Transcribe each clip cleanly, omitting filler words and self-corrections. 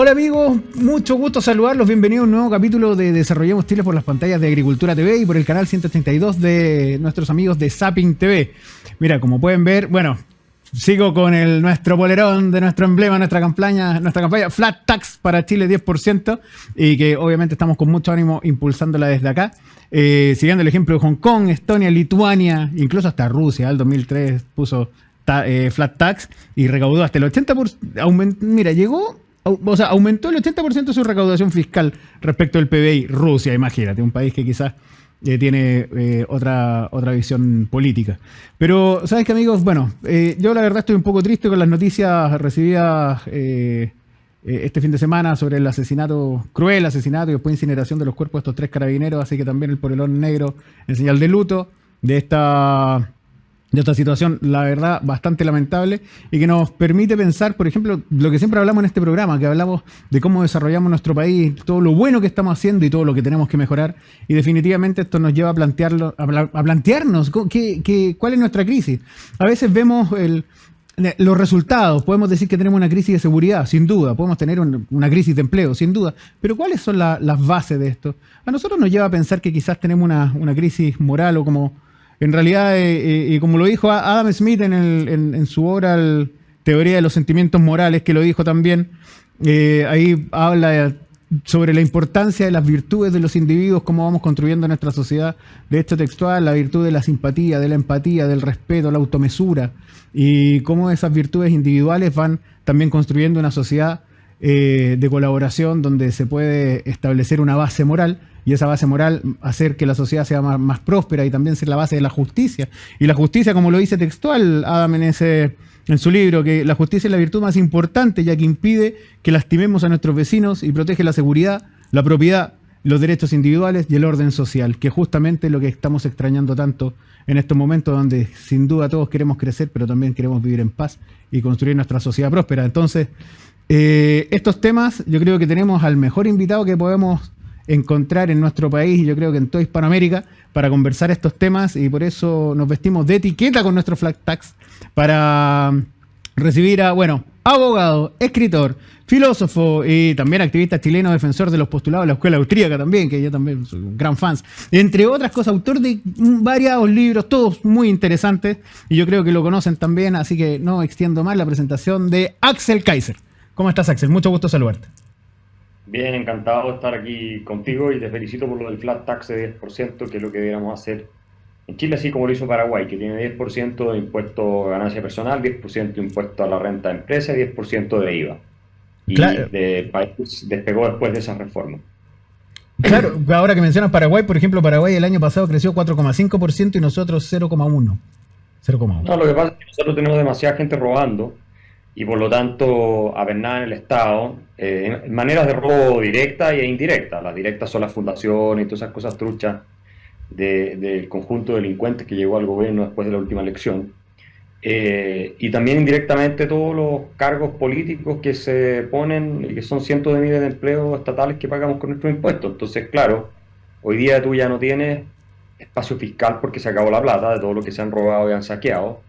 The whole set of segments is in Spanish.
Hola amigos, mucho gusto saludarlos, bienvenidos a un nuevo capítulo de Desarrollemos Chile por las pantallas de Agricultura TV y por el canal 132 de nuestros amigos de Zapping TV. Mira, como pueden ver, bueno, sigo con nuestro polerón de nuestro emblema, nuestra campaña Flat Tax para Chile 10%, y que obviamente estamos con mucho ánimo impulsándola desde acá. Siguiendo el ejemplo de Hong Kong, Estonia, Lituania, incluso hasta Rusia, el 2003 puso Flat Tax y recaudó hasta el 80%. Mira, aumentó el 80% de su recaudación fiscal respecto al PBI. Rusia, imagínate, un país que quizás tiene otra visión política. Pero, ¿sabes qué, amigos? Bueno, yo la verdad estoy un poco triste con las noticias recibidas este fin de semana sobre el cruel asesinato y después incineración de los cuerpos de estos 3 carabineros, así que también el polerón negro en señal de luto de esta situación, la verdad, bastante lamentable, y que nos permite pensar, por ejemplo, lo que siempre hablamos en este programa, que hablamos de cómo desarrollamos nuestro país, todo lo bueno que estamos haciendo y todo lo que tenemos que mejorar, y definitivamente esto nos lleva a plantearnos cuál es nuestra crisis. A veces vemos los resultados, podemos decir que tenemos una crisis de seguridad, sin duda, podemos tener una crisis de empleo, sin duda, pero ¿cuáles son las bases de esto? A nosotros nos lleva a pensar que quizás tenemos una crisis moral, o como en realidad, y como lo dijo Adam Smith en su obra Teoría de los Sentimientos Morales, que lo dijo también, ahí habla sobre la importancia de las virtudes de los individuos, cómo vamos construyendo nuestra sociedad. De hecho, textual, la virtud de la simpatía, de la empatía, del respeto, la automesura, y cómo esas virtudes individuales van también construyendo una sociedad de colaboración donde se puede establecer una base moral, y esa base moral hacer que la sociedad sea más próspera, y también ser la base de la justicia. Y la justicia, como lo dice textual Adam en su libro, que la justicia es la virtud más importante, ya que impide que lastimemos a nuestros vecinos y protege la seguridad, la propiedad, los derechos individuales y el orden social, que justamente es lo que estamos extrañando tanto en estos momentos, donde sin duda todos queremos crecer, pero también queremos vivir en paz y construir nuestra sociedad próspera. Entonces, estos temas, yo creo que tenemos al mejor invitado que podemos encontrar en nuestro país, y yo creo que en toda Hispanoamérica, para conversar estos temas, y por eso nos vestimos de etiqueta con nuestro Flat Tax para recibir a, abogado, escritor, filósofo y también activista chileno, defensor de los postulados de la escuela austríaca también, que yo también soy un gran fan, entre otras cosas, autor de variados libros, todos muy interesantes, y yo creo que lo conocen también, así que no extiendo más la presentación de Axel Kaiser. ¿Cómo estás, Axel? Mucho gusto saludarte. Bien, encantado de estar aquí contigo, y te felicito por lo del flat tax de 10%, que es lo que deberíamos hacer en Chile, así como lo hizo Paraguay, que tiene 10% de impuesto a ganancia personal, 10% de impuesto a la renta de empresa y 10% de IVA. Y Claro, el país despegó después de esa reforma. claro, ahora que mencionas Paraguay, por ejemplo, Paraguay el año pasado creció 4,5% y nosotros 0,1. 0,1. No, lo que pasa es que nosotros tenemos demasiada gente robando, y por lo tanto haber nada en el Estado, maneras de robo directa e indirecta. Las directas son las fundaciones y todas esas cosas truchas del conjunto de delincuentes que llegó al gobierno después de la última elección. Y también indirectamente todos los cargos políticos que se ponen, y que son cientos de miles de empleos estatales que pagamos con nuestros impuestos. Entonces, claro, hoy día tú ya no tienes espacio fiscal porque se acabó la plata de todo lo que se han robado y han saqueado.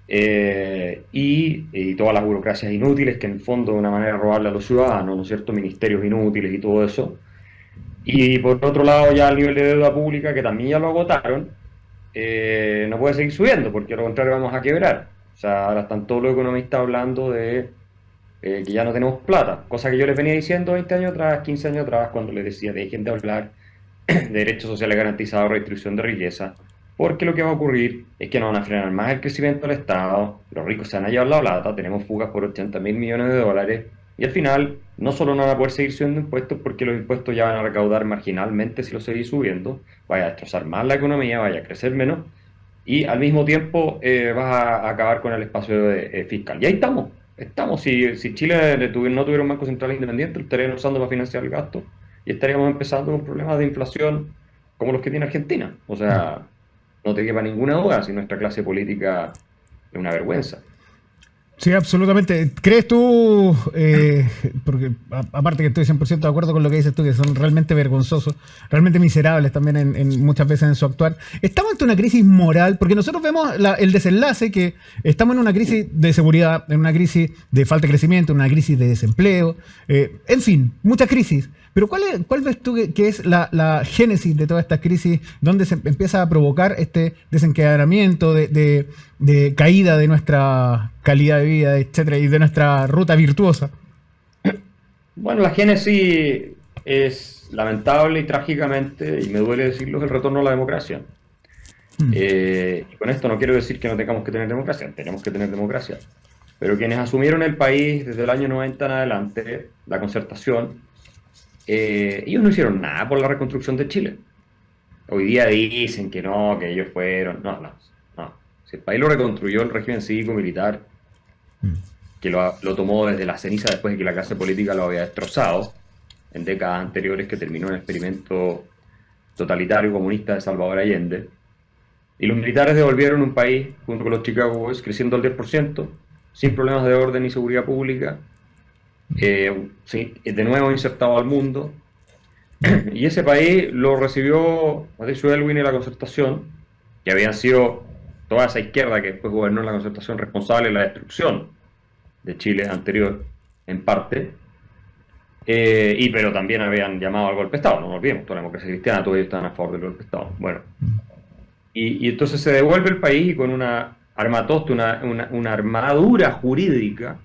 Y todas las burocracias inútiles, que en el fondo es una manera de robarle a los ciudadanos, ¿no es cierto? Ministerios inútiles y todo eso. Y por otro lado, ya el nivel de deuda pública, que también ya lo agotaron, no puede seguir subiendo, porque a lo contrario vamos a quebrar. O sea, ahora están todos los economistas hablando de que ya no tenemos plata, cosa que yo les venía diciendo 20 años atrás, 15 años atrás, cuando les decía dejen de hablar de derechos sociales garantizados, redistribución de riqueza, porque lo que va a ocurrir es que nos van a frenar más el crecimiento del Estado, los ricos se van a llevar la plata, tenemos fugas por 80.000 millones de dólares, y al final no solo no van a poder seguir subiendo impuestos, porque los impuestos ya van a recaudar marginalmente si los seguís subiendo, vaya a destrozar más la economía, vaya a crecer menos, y al mismo tiempo vas a acabar con el espacio fiscal. Y ahí estamos. Si Chile no tuviera un banco central independiente, lo estarían usando para financiar el gasto, y estaríamos empezando con problemas de inflación como los que tiene Argentina. O sea, no te quepa ninguna duda si nuestra clase política es una vergüenza. Sí, absolutamente. ¿Crees tú, porque aparte que estoy 100% de acuerdo con lo que dices tú, que son realmente vergonzosos, realmente miserables también muchas veces en su actuar, estamos ante una crisis moral? Porque nosotros vemos el desenlace, que estamos en una crisis de seguridad, en una crisis de falta de crecimiento, en una crisis de desempleo, en fin, muchas crisis. Pero ¿cuál ves tú que es la génesis de toda esta crisis, donde se empieza a provocar este desencadenamiento de caída de nuestra calidad de vida, etcétera, y de nuestra ruta virtuosa? Bueno, la génesis es lamentable y trágicamente, y me duele decirlo, es el retorno a la democracia. Mm. Y con esto no quiero decir que no tengamos que tener democracia, tenemos que tener democracia. Pero quienes asumieron el país desde el año 90 en adelante, la concertación, ellos no hicieron nada por la reconstrucción de Chile. Hoy día dicen que no, que ellos fueron. No, no, no. Si el país lo reconstruyó el régimen cívico-militar, Mm. que lo tomó desde la ceniza después de que la clase política lo había destrozado en décadas anteriores, que terminó en el experimento totalitario comunista de Salvador Allende. Y los militares devolvieron un país, junto con los Chicago Boys, creciendo al 10%, sin problemas de orden y seguridad pública, sí, de nuevo insertado al mundo. Y ese país lo recibió Patricio Aylwin y la Concertación, que habían sido toda esa izquierda que después gobernó en la Concertación responsable de la destrucción de Chile anterior, en parte, pero también habían llamado al golpe de Estado, no nos olvidemos, toda la democracia cristiana, todos ellos estaban a favor del golpe de Estado. Bueno, y entonces se devuelve el país y con una armatoste, una armadura jurídica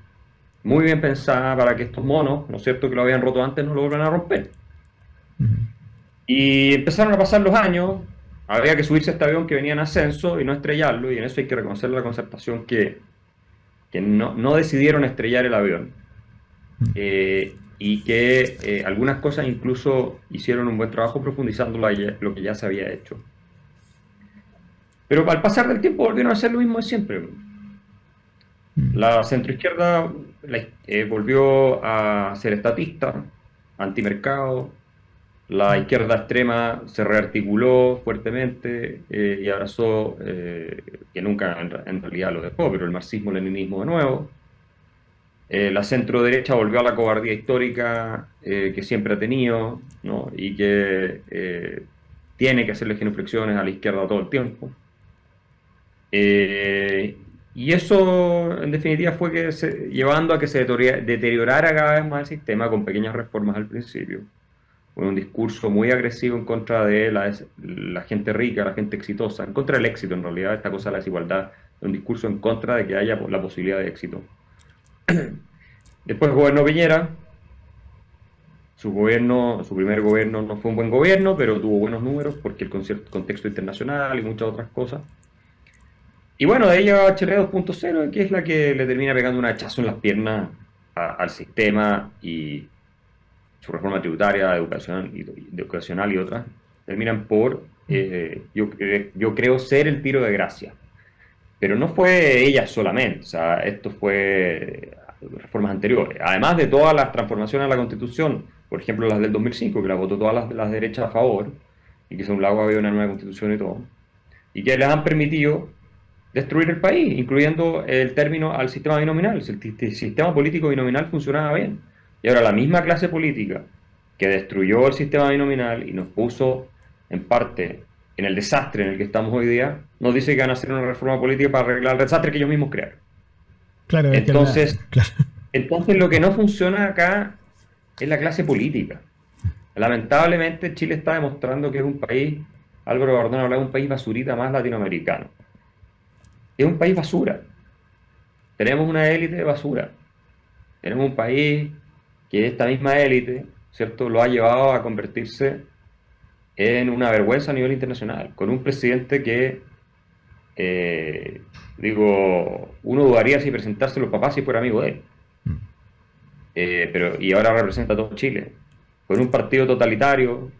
muy bien pensada para que estos monos, ¿no es cierto?, que lo habían roto antes, no lo vuelvan a romper. Y empezaron a pasar los años, había que subirse a este avión que venía en ascenso y no estrellarlo, y en eso hay que reconocer la Concertación que no decidieron estrellar el avión. Y que algunas cosas incluso hicieron un buen trabajo profundizando lo que ya se había hecho. Pero al pasar del tiempo volvieron a hacer lo mismo de siempre. La centroizquierda volvió a ser estatista, antimercado. La izquierda extrema se rearticuló fuertemente y abrazó, que nunca en realidad lo dejó, pero el marxismo-leninismo de nuevo. La centro derecha volvió a la cobardía histórica que siempre ha tenido, ¿no? Y que tiene que hacerle genuflexiones a la izquierda todo el tiempo. Y eso, en definitiva, fue llevando a que se deteriorara cada vez más el sistema con pequeñas reformas al principio. Con un discurso muy agresivo en contra de la gente rica, la gente exitosa, en contra del éxito en realidad, esta cosa de la desigualdad, un discurso en contra de que haya la posibilidad de éxito. Después gobernó Piñera. Su primer gobierno no fue un buen gobierno, pero tuvo buenos números porque el contexto internacional y muchas otras cosas. Y bueno, de ahí llega Bachelet 2.0, que es la que le termina pegando un hachazo en las piernas al sistema, y su reforma tributaria, educacional y otras, terminan por, yo creo, ser el tiro de gracia. Pero no fue ella solamente, o sea, esto fue reformas anteriores. Además de todas las transformaciones a la Constitución, por ejemplo las del 2005, que la votó todas las derechas a favor, y que según la había una nueva Constitución y todo, y que les han permitido destruir el país, incluyendo el término al sistema binominal. El sistema político binominal funcionaba bien. Y ahora la misma clase política que destruyó el sistema binominal y nos puso, en parte, en el desastre en el que estamos hoy día, nos dice que van a hacer una reforma política para arreglar el desastre que ellos mismos crearon. Claro, entonces, claro. Entonces lo que no funciona acá es la clase política. Lamentablemente Chile está demostrando que es un país, Álvaro Bardón hablaba de un país basurita más latinoamericano. Es un país basura. Tenemos una élite de basura. Tenemos un país que esta misma élite, ¿cierto?, lo ha llevado a convertirse en una vergüenza a nivel internacional, con un presidente que, uno dudaría si presentarse a los papás si fuera amigo de él. Y ahora representa a todo Chile, con un partido totalitario,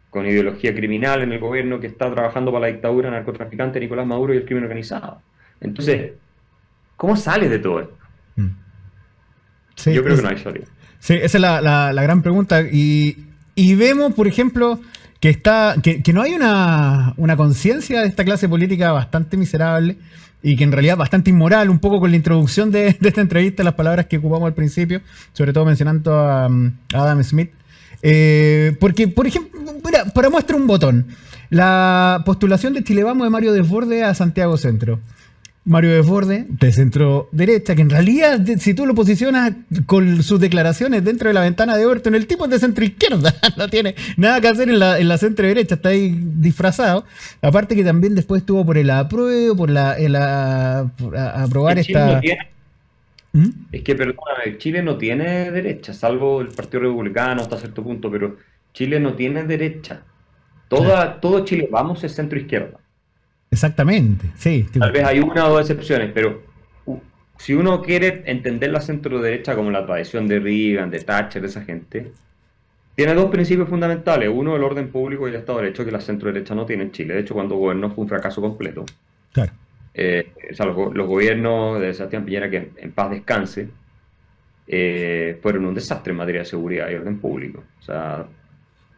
con ideología criminal en el gobierno que está trabajando para la dictadura narcotraficante Nicolás Maduro y el crimen organizado. Entonces, ¿cómo sales de todo esto? Sí, yo creo que no hay salida. Sí, esa es la gran pregunta. Y vemos, por ejemplo, que no hay una conciencia de esta clase política bastante miserable, y que en realidad es bastante inmoral, un poco con la introducción de esta entrevista, las palabras que ocupamos al principio, sobre todo mencionando a Adam Smith. Porque, por ejemplo, mira, para muestra un botón, la postulación de Chile Vamos de Mario Desbordes a Santiago Centro. Mario Desbordes, de centro derecha, que en realidad, si tú lo posicionas con sus declaraciones dentro de la ventana de Overton, el tipo es de centro izquierda, no tiene nada que hacer en la centro derecha, está ahí disfrazado. Aparte que también después estuvo por el apruebo, por aprobar Que Chile no esta... tiene, ¿Mm? es que perdóname, Chile no tiene derecha, salvo el Partido Republicano hasta cierto punto, pero Chile no tiene derecha. Claro, Todo Chile Vamos es centro izquierda. exactamente, sí. Tal vez hay una o dos excepciones, pero si uno quiere entender la centro derecha como la tradición de Reagan, de Thatcher, de esa gente, tiene dos principios fundamentales. Uno, el orden público y el Estado de Derecho, que la centro derecha no tiene en Chile. De hecho, cuando gobernó fue un fracaso completo. Claro. O sea, los gobiernos de Sebastián Piñera, que en paz descanse, fueron un desastre en materia de seguridad y orden público. O sea,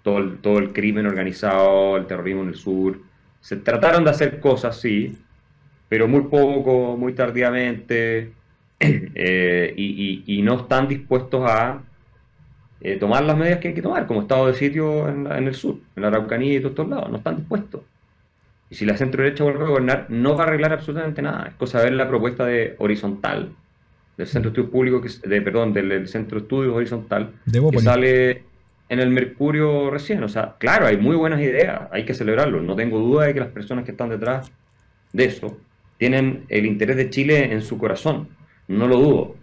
todo el crimen organizado, el terrorismo en el sur, se trataron de hacer cosas, sí, pero muy poco, muy tardíamente, y no están dispuestos a tomar las medidas que hay que tomar, como estado de sitio en el sur, en la Araucanía y todos estos lados, no están dispuestos. Y si la centro derecha vuelve a gobernar, no va a arreglar absolutamente nada. Es cosa de ver la propuesta de horizontal del Centro de Estudios Públicos, perdón, del Centro de Estudios Horizontal, De que Bópoli. sale en el Mercurio recién. O sea, claro, hay muy buenas ideas, hay que celebrarlo. No tengo duda de que las personas que están detrás de eso tienen el interés de Chile en su corazón, no lo dudo.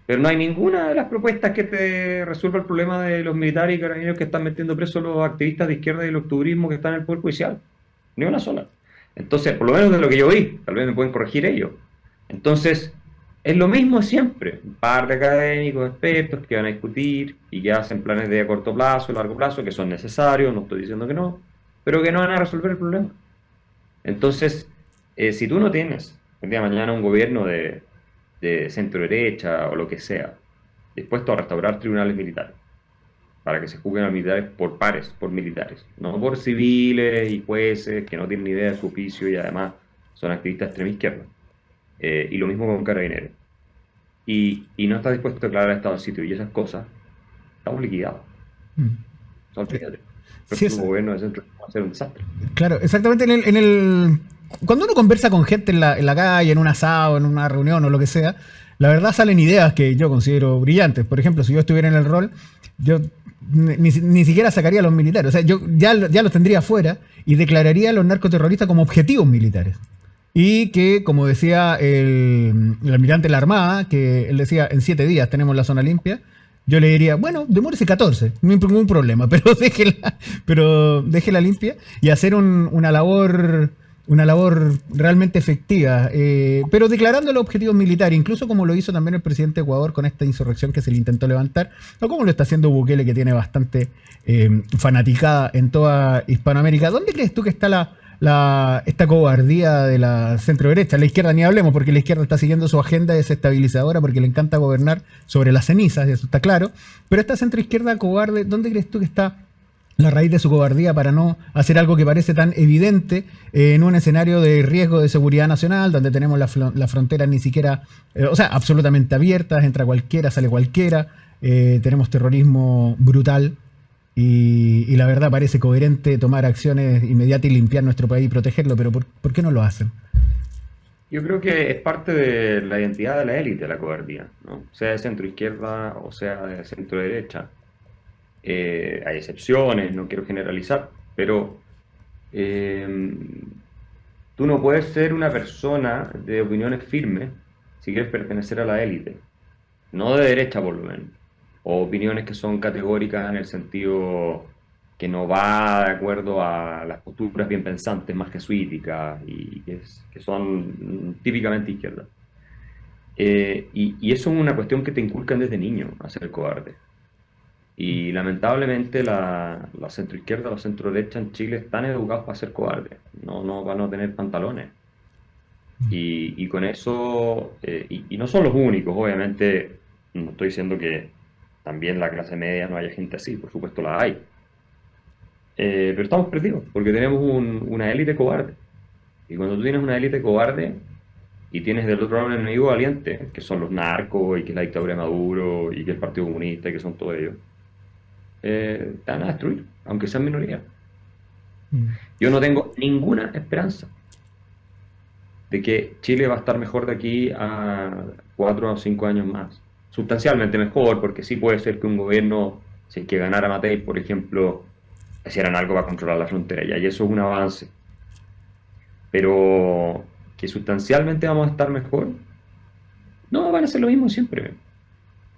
Pero no hay ninguna de las propuestas que te resuelva el problema de los militares y carabineros que están metiendo presos a los activistas de izquierda y el octubrismo que están en el Poder Judicial. Ni una sola. Entonces, por lo menos de lo que yo vi, tal vez me pueden corregir ellos. Entonces, es lo mismo siempre. Un par de académicos, expertos que van a discutir y que hacen planes de corto plazo, largo plazo, que son necesarios, no estoy diciendo que no, pero que no van a resolver el problema. Entonces, si tú no tienes el día de mañana un gobierno de centro derecha o lo que sea, dispuesto a restaurar tribunales militares, para que se juzguen a militares por pares, por militares, no por civiles y jueces que no tienen ni idea de su oficio y además son activistas de extrema izquierda. Y lo mismo con carabineros. Y no está dispuesto a declarar estado de sitio y esas cosas, estamos liquidados. Mm. Olvídate. El Sí, próximo gobierno de centro va a ser un desastre. claro, exactamente cuando uno conversa con gente en la calle, en un asado, en una reunión o lo que sea, la verdad salen ideas que yo considero brillantes. Por ejemplo, si yo estuviera en el rol, yo ni siquiera sacaría a los militares. O sea, yo ya los tendría afuera y declararía a los narcoterroristas como objetivos militares. Y que, como decía el almirante de la Armada, que él decía, en 7 días tenemos la zona limpia, yo le diría, bueno, demórese 14, no hay ningún problema, pero déjela limpia y hacer una labor realmente efectiva, pero declarando los objetivos militares, incluso como lo hizo también el presidente de Ecuador con esta insurrección que se le intentó levantar, o como lo está haciendo Bukele, que tiene bastante fanaticada en toda Hispanoamérica. ¿Dónde crees tú que está esta cobardía de la centro derecha? La izquierda ni hablemos, porque la izquierda está siguiendo su agenda desestabilizadora porque le encanta gobernar sobre las cenizas, eso está claro. Pero esta centro izquierda cobarde, ¿dónde crees tú que está la raíz de su cobardía para no hacer algo que parece tan evidente en un escenario de riesgo de seguridad nacional, donde tenemos las fronteras ni siquiera, o sea, absolutamente abiertas, entra cualquiera, sale cualquiera, tenemos terrorismo brutal? Y la verdad parece coherente tomar acciones inmediatas y limpiar nuestro país y protegerlo, pero ¿por qué no lo hacen? Yo creo que es parte de la identidad de la élite, la cobardía, ¿no? Sea de centro izquierda o sea de centro derecha. Hay excepciones, no quiero generalizar, pero eh, tú no puedes ser una persona de opiniones firmes si quieres pertenecer a la élite, no de derecha por lo menos, o opiniones que son categóricas en el sentido que no va de acuerdo a las posturas bien pensantes más jesuíticas y que son típicamente izquierdas. Y eso es una cuestión que te inculcan desde niño, a ser cobarde. Y lamentablemente la centroizquierda, la centroderecha en Chile están educados para ser cobardes, no van a tener pantalones. Y con eso, y no son los únicos, obviamente, no estoy diciendo que también la clase media no haya gente así, por supuesto la hay. Pero estamos perdidos, porque tenemos una élite cobarde. Y cuando tú tienes una élite cobarde, y tienes del otro lado un enemigo valiente, que son los narcos, y que es la dictadura de Maduro, y que es el Partido Comunista, y que son todos ellos, te van a destruir, aunque sean minoría. Mm. Yo no tengo ninguna esperanza de que Chile va a estar mejor de aquí a 4 o 5 años más. Sustancialmente mejor, porque sí puede ser que un gobierno, si es que ganara Matei, por ejemplo, hicieran algo para controlar la frontera, y eso es un avance. Pero que sustancialmente vamos a estar mejor, no, van a ser lo mismo siempre.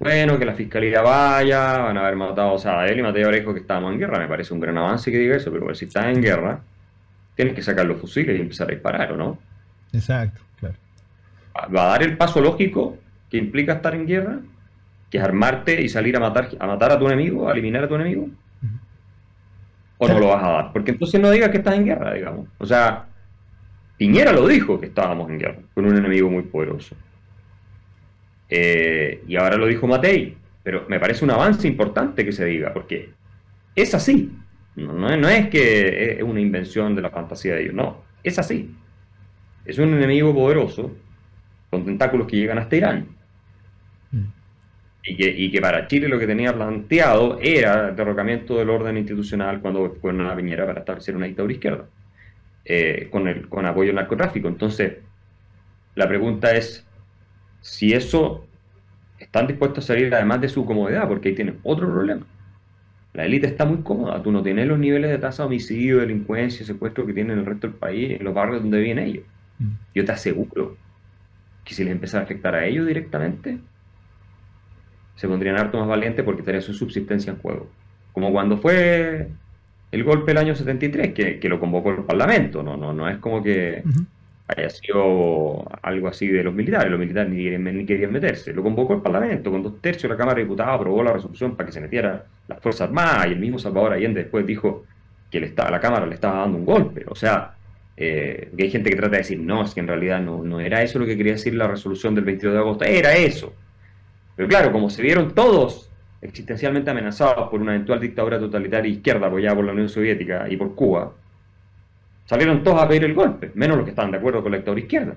Bueno, que la fiscalía vaya, van a haber matado, o sea, él y Mateo dijo que estábamos en guerra, me parece un gran avance que diga eso, pero si estás en guerra, tienes que sacar los fusiles y empezar a disparar, ¿o no? Exacto, claro. Va a dar el paso lógico que implica estar en guerra, que es armarte y salir a matar a tu enemigo, a eliminar a tu enemigo, o no Claro. lo vas a dar, porque entonces no digas que estás en guerra, digamos. O sea, Piñera lo dijo que estábamos en guerra con un enemigo muy poderoso. Y ahora lo dijo Matei, pero me parece un avance importante que se diga, porque es así. No es que es una invención de la fantasía de ellos, no, es así. Es un enemigo poderoso con tentáculos que llegan hasta Irán. Mm. Y que para Chile lo que tenía planteado era el derrocamiento del orden institucional cuando fue una Piñera para establecer una dictadura izquierda, con apoyo al narcotráfico. Entonces, la pregunta es si eso están dispuestos a salir además de su comodidad, porque ahí tienen otro problema. La élite está muy cómoda, tú no tienes los niveles de tasa de homicidio, delincuencia, secuestro que tienen el resto del país, en los barrios donde viven ellos. Mm. Yo te aseguro que si les empezara a afectar a ellos directamente, se pondrían harto más valientes porque estaría su subsistencia en juego. Como cuando fue el golpe del año 73, que lo convocó el Parlamento, no es como que Ujú. haya sido algo así de los militares ni querían meterse, lo convocó el Parlamento, con 2/3 de la Cámara de Diputados aprobó la resolución para que se metieran las Fuerzas Armadas, y el mismo Salvador Allende después dijo que la Cámara le estaba dando un golpe, o sea, que hay gente que trata de decir, no, es que en realidad no era eso lo que quería decir la resolución del 22 de agosto, era eso. Pero claro, como se vieron todos existencialmente amenazados por una eventual dictadura totalitaria izquierda apoyada por la Unión Soviética y por Cuba, salieron todos a pedir el golpe, menos los que estaban de acuerdo con la dictadura izquierda.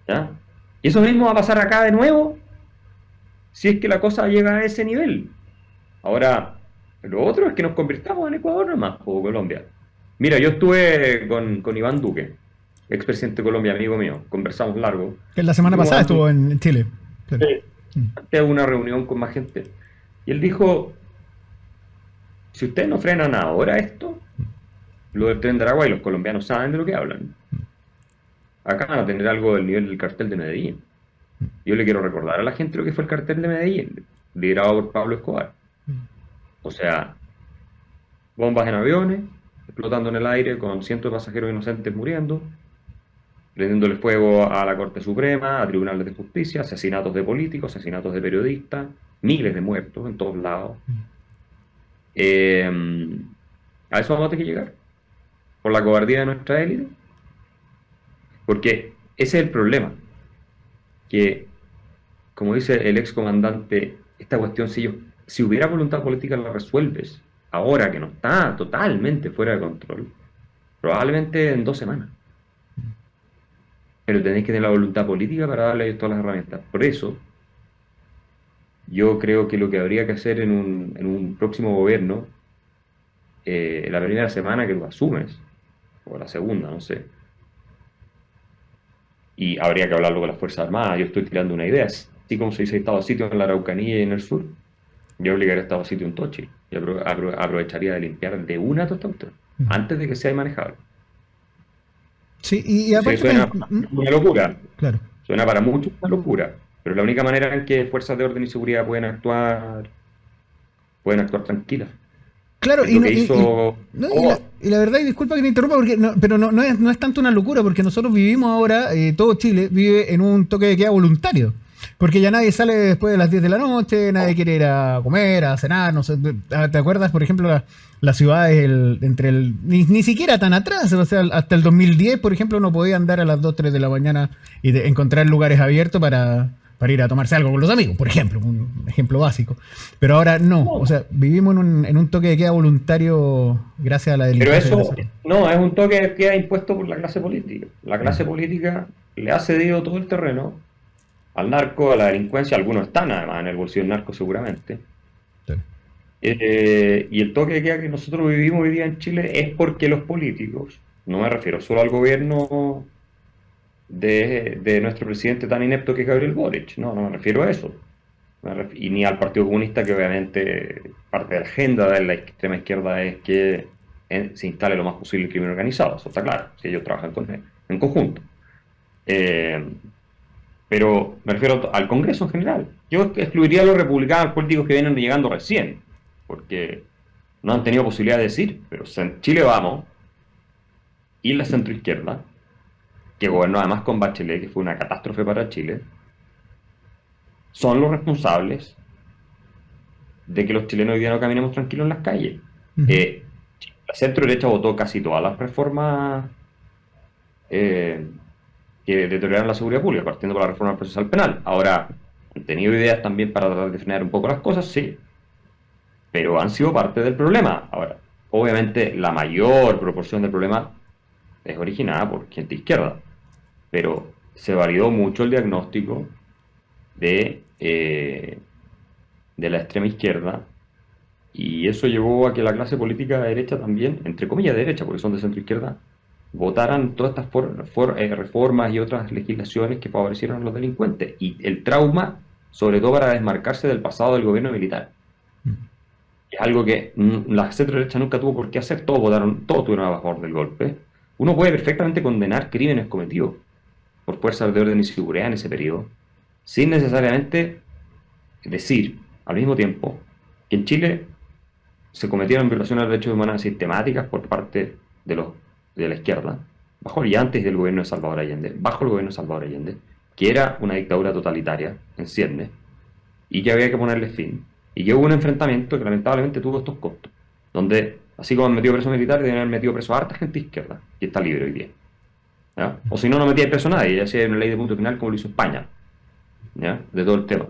¿Ya? Y eso mismo va a pasar acá de nuevo si es que la cosa llega a ese nivel. Ahora, lo otro es que nos convirtamos en Ecuador nomás, o Colombia. Mira, yo estuve con Iván Duque, expresidente de Colombia, amigo mío, conversamos largo. Que la semana Tuvimos pasada antes, estuvo en Chile. Claro. Mm. antes de una reunión con más gente, y él dijo, si ustedes no frenan ahora esto, lo del Tren de Aragua, y los colombianos saben de lo que hablan, acá van a tener algo del nivel del cartel de Medellín. Yo le quiero recordar a la gente lo que fue el cartel de Medellín, liderado por Pablo Escobar. O sea, bombas en aviones, explotando en el aire con cientos de pasajeros inocentes muriendo, prendiéndole fuego a la Corte Suprema, a tribunales de justicia, asesinatos de políticos, asesinatos de periodistas, miles de muertos en todos lados. A eso vamos a tener que llegar, por la cobardía de nuestra élite, porque ese es el problema, que, como dice el ex comandante, esta cuestión, si hubiera voluntad política la resuelves, ahora que no está totalmente fuera de control, probablemente en 2 semanas. Pero tenéis que tener la voluntad política para darle a ellos todas las herramientas. Por eso, yo creo que lo que habría que hacer en un próximo gobierno, la primera semana que tú asumes, o la segunda, no sé, y habría que hablarlo con las Fuerzas Armadas. Yo estoy tirando una idea, así como se dice estado de sitio en la Araucanía y en el sur, yo obligaría a estado de sitio en todo Chile, y aprovecharía de limpiar de una toda esta cuestión, antes de que sea inmanejable. Sí, y Sí, aparte, suena una locura, claro. suena para muchos una locura, pero la única manera en que fuerzas de orden y seguridad pueden actuar tranquilas. Claro, Es lo que hizo. no, y la verdad, y disculpa que te interrumpa, porque pero no es tanto una locura, porque nosotros vivimos ahora, todo Chile vive en un toque de queda voluntario. Porque ya nadie sale después de las 10 de la noche, nadie quiere ir a comer, a cenar, no sé. ¿Te acuerdas, por ejemplo, las ciudades ni siquiera tan atrás? O sea, hasta el 2010, por ejemplo, uno podía andar a las 2, 3 de la mañana y encontrar lugares abiertos para ir a tomarse algo con los amigos, por ejemplo, un ejemplo básico. Pero ahora no, o sea, vivimos en un toque de queda voluntario gracias a la Pero delincuencia. eso no, es un toque de queda impuesto por la clase política. La clase política le ha cedido todo el terreno al narco, a la delincuencia. Algunos están además en el bolsillo del narco seguramente. Sí. Y el toque de queda que nosotros vivimos hoy día en Chile es porque los políticos, no me refiero solo al gobierno de nuestro presidente tan inepto que es Gabriel Boric, no me refiero a eso. Y ni al Partido Comunista, que obviamente parte de la agenda de la extrema izquierda es que se instale lo más posible el crimen organizado, eso está claro, si ellos trabajan en conjunto. Pero me refiero al Congreso en general. Yo excluiría a los republicanos políticos que vienen llegando recién, porque no han tenido posibilidad de decir, pero en Chile Vamos y la centroizquierda, que gobernó además con Bachelet, que fue una catástrofe para Chile, son los responsables de que los chilenos hoy día no caminemos tranquilos en las calles. La centro-derecha votó casi todas las reformas que deterioraron la seguridad pública, partiendo por la reforma procesal penal. Ahora, han tenido ideas también para tratar de frenar un poco las cosas, sí, pero han sido parte del problema. Ahora, obviamente, la mayor proporción del problema es originada por gente izquierda, pero se validó mucho el diagnóstico de la extrema izquierda, y eso llevó a que la clase política de derecha también, entre comillas de derecha, porque son de centro izquierda, votaran todas estas reformas y otras legislaciones que favorecieron a los delincuentes. Y el trauma, sobre todo para desmarcarse del pasado del gobierno militar, es algo que la centro derecha nunca tuvo por qué hacer. Todos tuvieron a favor del golpe. Uno puede perfectamente condenar crímenes cometidos por fuerzas de orden y seguridad en ese periodo, sin necesariamente decir al mismo tiempo que en Chile se cometieron violaciones de derechos humanos sistemáticas por parte de la izquierda, bajo y antes del gobierno de Salvador Allende, bajo el gobierno de Salvador Allende, que era una dictadura totalitaria en ciernes, y que había que ponerle fin, y que hubo un enfrentamiento que lamentablemente tuvo estos costos, donde, así como han metido presos militares, deben haber metido preso a harta gente izquierda, que está libre hoy día. ¿Ya? O si no, no metía preso a nadie, ya sea una ley de punto final como lo hizo España, ¿ya? De todo el tema.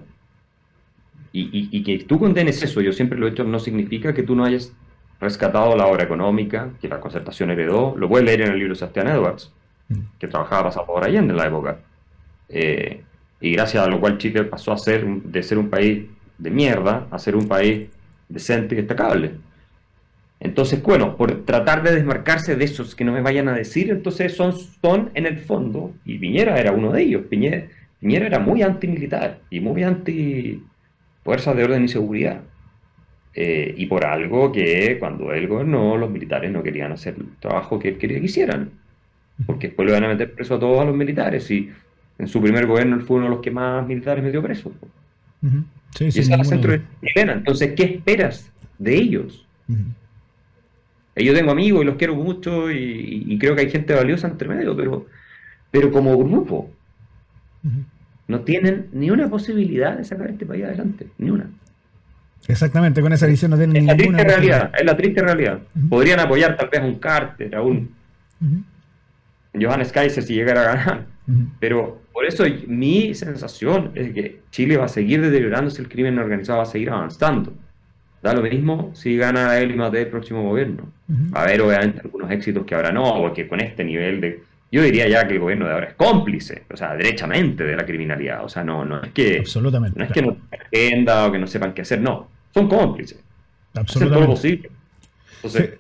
Y que tú condenes eso, yo siempre lo he hecho, no significa que tú no hayas rescatado la obra económica que la Concertación heredó. Lo puedes leer en el libro de Sebastián Edwards, que trabajaba para Salvador Allende en la época, y gracias a lo cual Chile pasó a de ser un país de mierda a ser un país decente y destacable. Entonces, bueno, por tratar de desmarcarse de esos que no me vayan a decir, entonces son en el fondo, y Piñera era uno de ellos. Piñera era muy antimilitar y muy anti fuerzas de orden y seguridad, y por algo que cuando él gobernó los militares no querían hacer el trabajo que él quería que hicieran, porque después le van a meter preso a todos los militares, y en su primer gobierno él fue uno de los que más militares metió preso. Sí, y esa es la centro chilena. Entonces, ¿qué esperas de ellos? Yo tengo amigos y los quiero mucho, y creo que hay gente valiosa entre medio, pero como grupo no tienen ni una posibilidad de sacar este país adelante, ni una. Exactamente, con esa visión no tienen ninguna. Es la triste realidad. Podrían apoyar tal vez a un Carter, a un Johannes Kaiser si llegara a ganar. Pero por eso mi sensación es que Chile va a seguir deteriorándose, el crimen organizado va a seguir avanzando. Da lo mismo si gana él y Matei el próximo gobierno. Va a haber obviamente algunos éxitos que ahora no, porque con este nivel de... Yo diría ya que el gobierno de ahora es cómplice, o sea, derechamente de la criminalidad. O sea, no es que... Absolutamente. No es que no tengan agenda o que no sepan qué hacer, no. Son cómplices. Hacen todo lo posible. Entonces... Sí.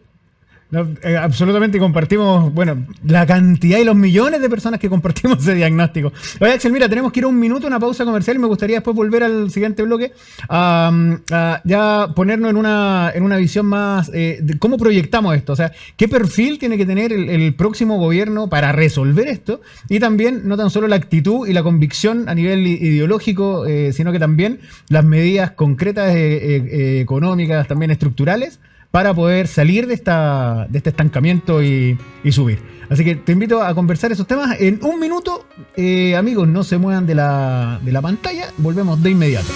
No, absolutamente compartimos, bueno, la cantidad y los millones de personas que compartimos ese diagnóstico. Oye, Axel, mira, tenemos que ir a un minuto, una pausa comercial, y me gustaría después volver al siguiente bloque a ya ponernos en una visión más de cómo proyectamos esto. O sea, qué perfil tiene que tener el próximo gobierno para resolver esto, y también no tan solo la actitud y la convicción a nivel ideológico, sino que también las medidas concretas económicas, también estructurales, para poder salir de este estancamiento y subir. Así que te invito a conversar esos temas en un minuto. Amigos, no se muevan de la pantalla. Volvemos de inmediato.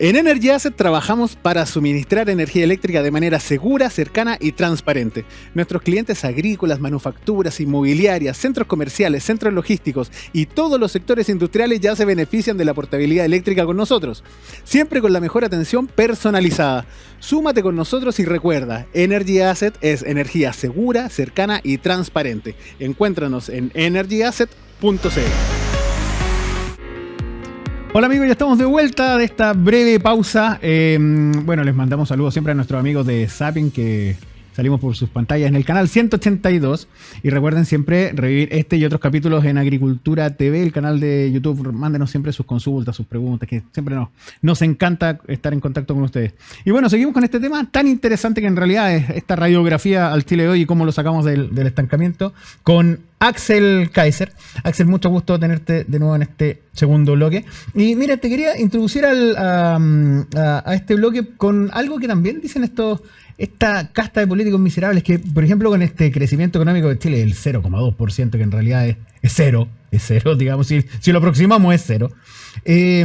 En Energy Asset trabajamos para suministrar energía eléctrica de manera segura, cercana y transparente. Nuestros clientes agrícolas, manufacturas, inmobiliarias, centros comerciales, centros logísticos y todos los sectores industriales ya se benefician de la portabilidad eléctrica con nosotros. Siempre con la mejor atención personalizada. Súmate con nosotros y recuerda, Energy Asset es energía segura, cercana y transparente. Encuéntranos en energyasset.cl. Hola amigos, ya estamos de vuelta de esta breve pausa. Bueno, les mandamos saludos siempre a nuestros amigos de Zapping que salimos por sus pantallas en el canal 182. Y recuerden siempre revivir este y otros capítulos en Agricultura TV, el canal de YouTube. Mándenos siempre sus consultas, sus preguntas, que siempre nos encanta estar en contacto con ustedes. Y bueno, seguimos con este tema tan interesante que en realidad es esta radiografía al Chile de hoy y cómo lo sacamos del estancamiento con Axel Kaiser. Axel, mucho gusto tenerte de nuevo en este segundo bloque. Y mira, te quería introducir a este bloque con algo que también dicen esta casta de políticos miserables que, por ejemplo, con este crecimiento económico de Chile, el 0,2%, que en realidad es cero, digamos, si lo aproximamos es cero. Y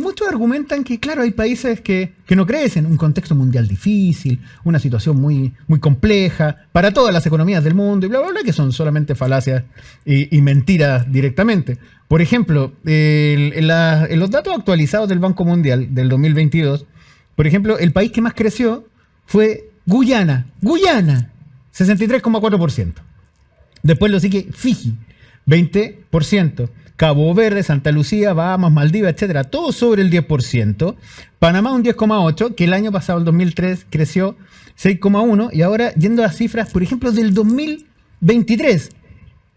muchos argumentan que, claro, hay países que no crecen, un contexto mundial difícil, una situación muy, muy compleja para todas las economías del mundo y bla, bla, bla, que son solamente falacias y mentiras directamente. Por ejemplo, en los datos actualizados del Banco Mundial del 2022, por ejemplo, el país que más creció fue Guyana, 63,4%. Después lo sigue Fiji, 20%. Cabo Verde, Santa Lucía, Bahamas, Maldivas, etcétera, todo sobre el 10%. Panamá un 10,8%, que el año pasado, el 2003, creció 6,1%. Y ahora, yendo a cifras, por ejemplo, del 2023,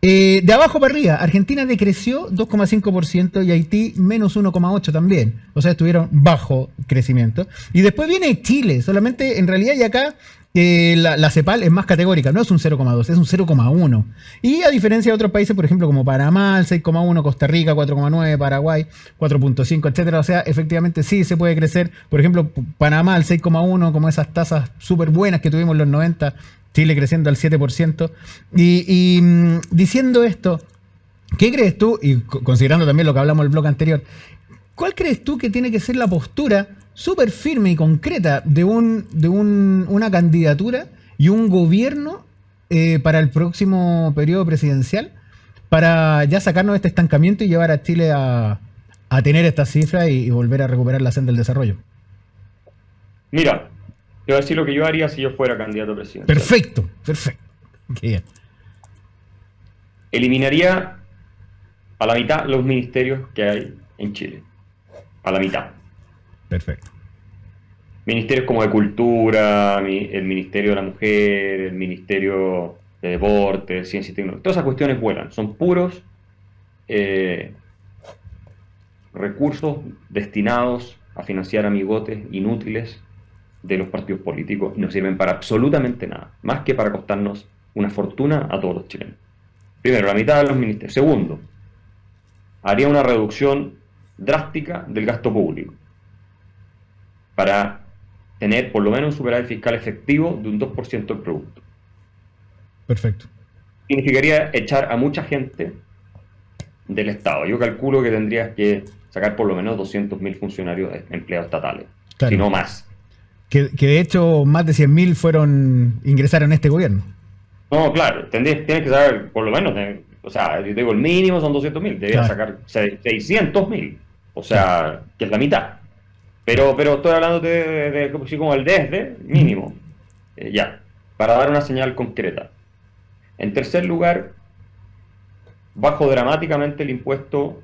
de abajo para arriba, Argentina decreció 2,5% y Haití menos 1,8% también. O sea, estuvieron bajo crecimiento. Y después viene Chile, solamente en realidad y acá la CEPAL es más categórica, no es un 0,2, es un 0,1. Y a diferencia de otros países, por ejemplo, como Panamá, el 6,1, Costa Rica, 4,9, Paraguay, 4,5, etcétera. O sea, efectivamente sí se puede crecer. Por ejemplo, Panamá, el 6,1, como esas tasas súper buenas que tuvimos en los 90, Chile creciendo al 7%. Y diciendo esto, ¿qué crees tú? Y considerando también lo que hablamos en el bloque anterior, ¿cuál crees tú que tiene que ser la postura súper firme y concreta de una candidatura y un gobierno para el próximo periodo presidencial para ya sacarnos de este estancamiento y llevar a Chile a tener estas cifras y volver a recuperar la senda del desarrollo? Mira, te voy a decir lo que yo haría si yo fuera candidato a presidente. Perfecto. Qué bien. Eliminaría a la mitad los ministerios que hay en Chile. A la mitad. Perfecto. Ministerios como de Cultura, el Ministerio de la Mujer, el Ministerio de Deporte, Ciencia y Tecnología. Todas esas cuestiones vuelan. Son puros recursos destinados a financiar amigotes inútiles de los partidos políticos y no sirven para absolutamente nada, más que para costarnos una fortuna a todos los chilenos. Primero, la mitad de los ministerios. Segundo, haría una reducción drástica del gasto público para tener por lo menos un superávit fiscal efectivo de un 2% del producto. Perfecto. Significaría echar a mucha gente del Estado. Yo calculo que tendrías que sacar por lo menos 200.000 funcionarios empleados estatales, Claro. si no más. Que de hecho más de 100.000 ingresaron a este gobierno. No, claro, tienes que sacar por lo menos, o sea, yo digo, el mínimo son 200.000, debería sacar 600.000, o sea, que es la mitad. Pero estoy hablando de como el desde mínimo, ya, para dar una señal concreta. En tercer lugar, bajo dramáticamente el impuesto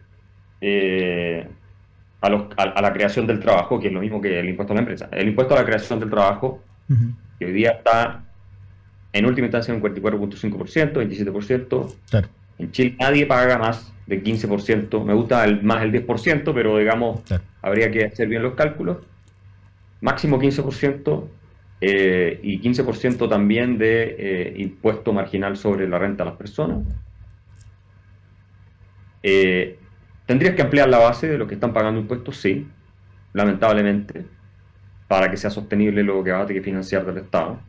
a la creación del trabajo, que es lo mismo que el impuesto a la empresa. El impuesto a la creación del trabajo, que hoy día está en última instancia en un 44,5%, 27%. Claro. En Chile nadie paga más del 15%. Me gusta más el 10%, pero digamos, habría que hacer bien los cálculos. Máximo 15%, y 15% también de impuesto marginal sobre la renta a las personas. ¿Tendrías que ampliar la base de los que están pagando impuestos? Sí, lamentablemente, para que sea sostenible lo que va a tener que financiar del Estado.